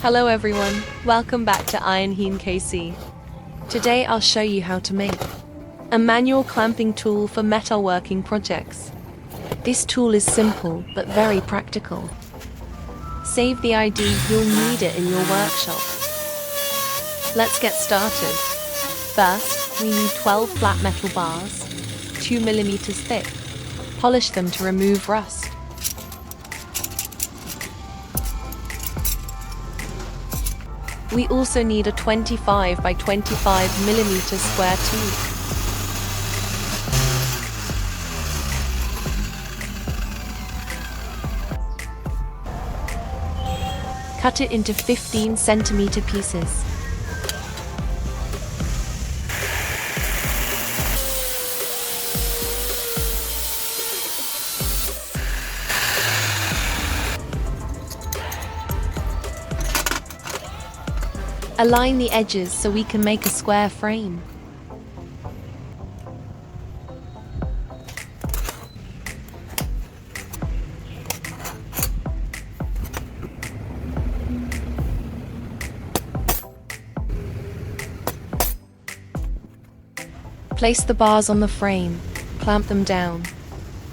Hello everyone, welcome back to Iron Heen KC. Today I'll show you how to make a manual clamping tool for metalworking projects. This tool is simple but very practical. Save the ID, you'll need it in your workshop. Let's get started. First, we need 12 flat metal bars, 2 mm thick. Polish them to remove rust. We also need a 25 by 25 mm square tube. Cut it into 15 cm pieces. Align the edges so we can make a square frame. Place the bars on the frame, clamp them down,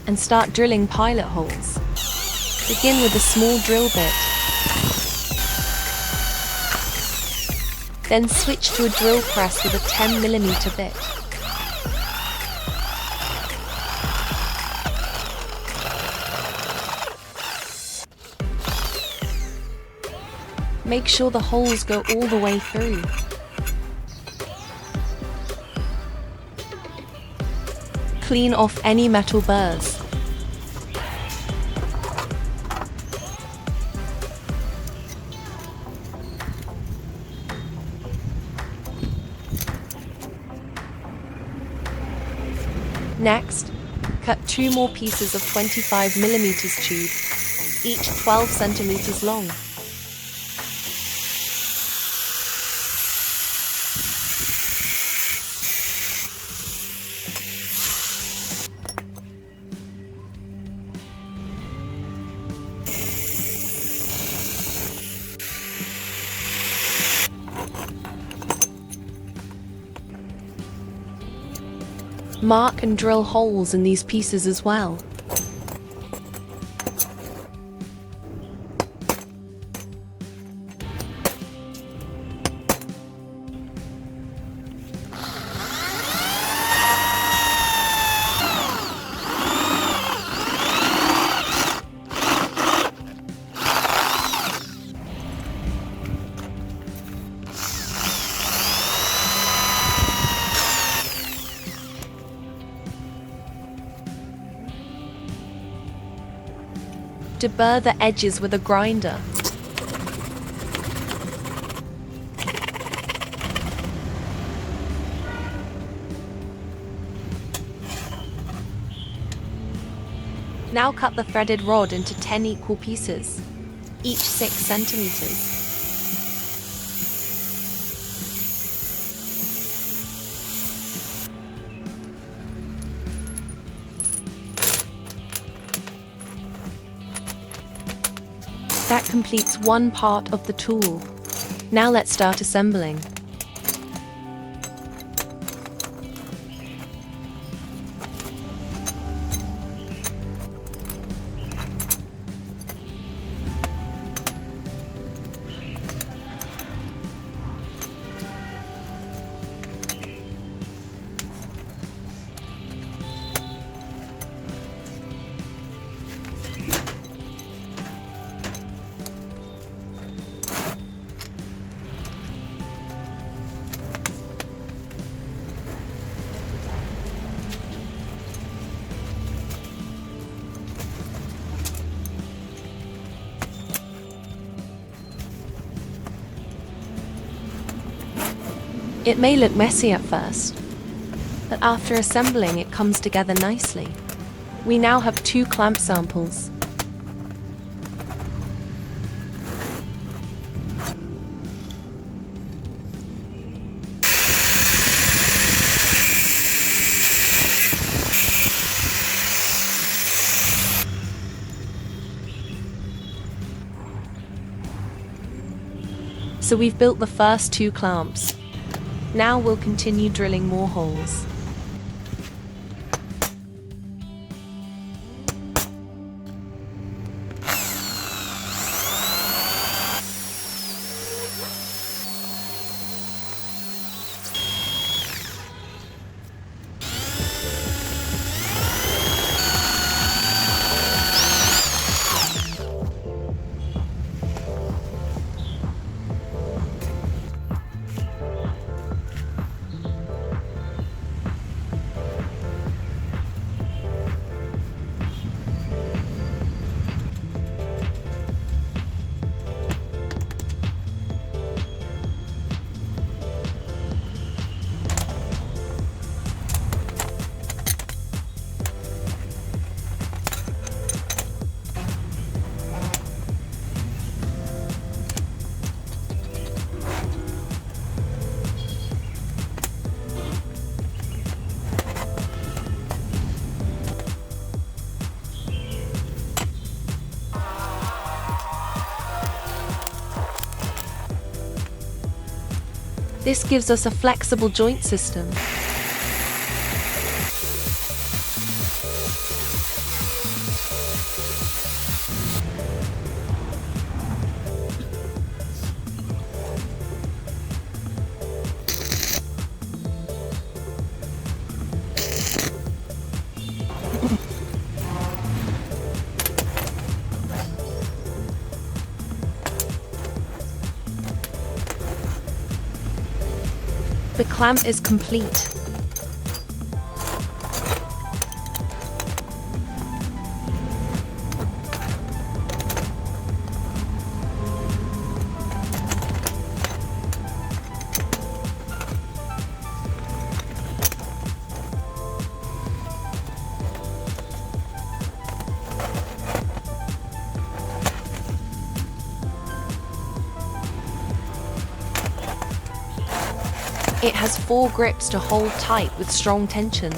and start drilling pilot holes. Begin with a small drill bit. Then switch to a drill press with a 10 mm bit. Make sure the holes go all the way through. Clean off any metal burrs. Next, cut 2 more pieces of 25 mm tube, each 12 cm long. Mark and drill holes in these pieces as well. Deburr the edges with a grinder. Now cut the threaded rod into 10 equal pieces, each 6 cm. That completes one part of the tool. Now let's start assembling. It may look messy at first, but after assembling it comes together nicely. We now have 2 clamp samples. So we've built the first 2 clamps. Now we'll continue drilling more holes. This gives us a flexible joint system. The clamp is complete. It has 4 grips to hold tight with strong tension.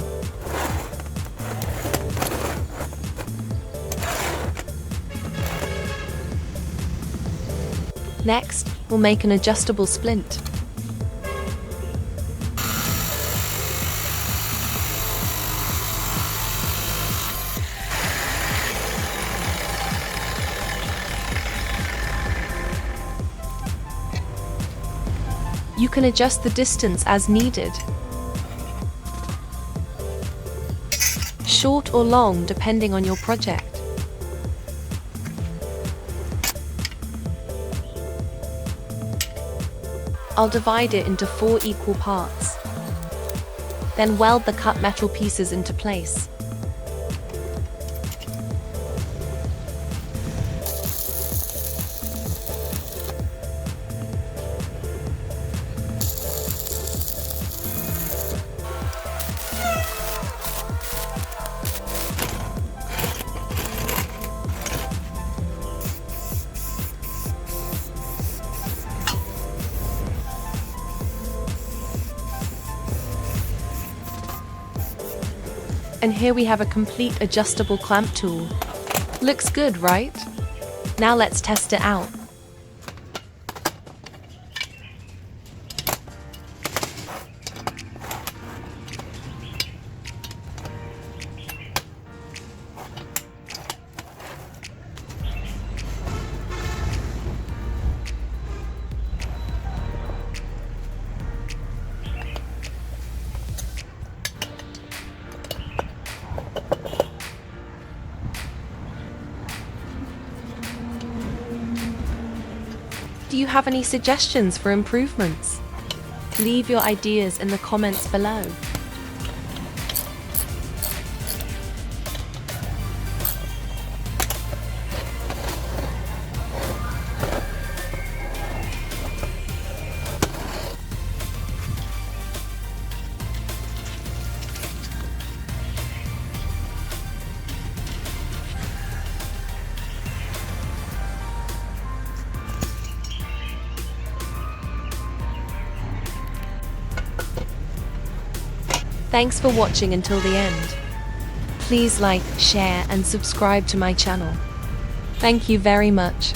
Next, we'll make an adjustable splint. You can adjust the distance as needed. Short or long depending on your project. I'll divide it into 4 equal parts. Then weld the cut metal pieces into place. And here we have a complete adjustable clamp tool. Looks good, right? Now let's test it out. Do you have any suggestions for improvements? Leave your ideas in the comments below. Thanks for watching until the end. Please like, share and subscribe to my channel. Thank you very much.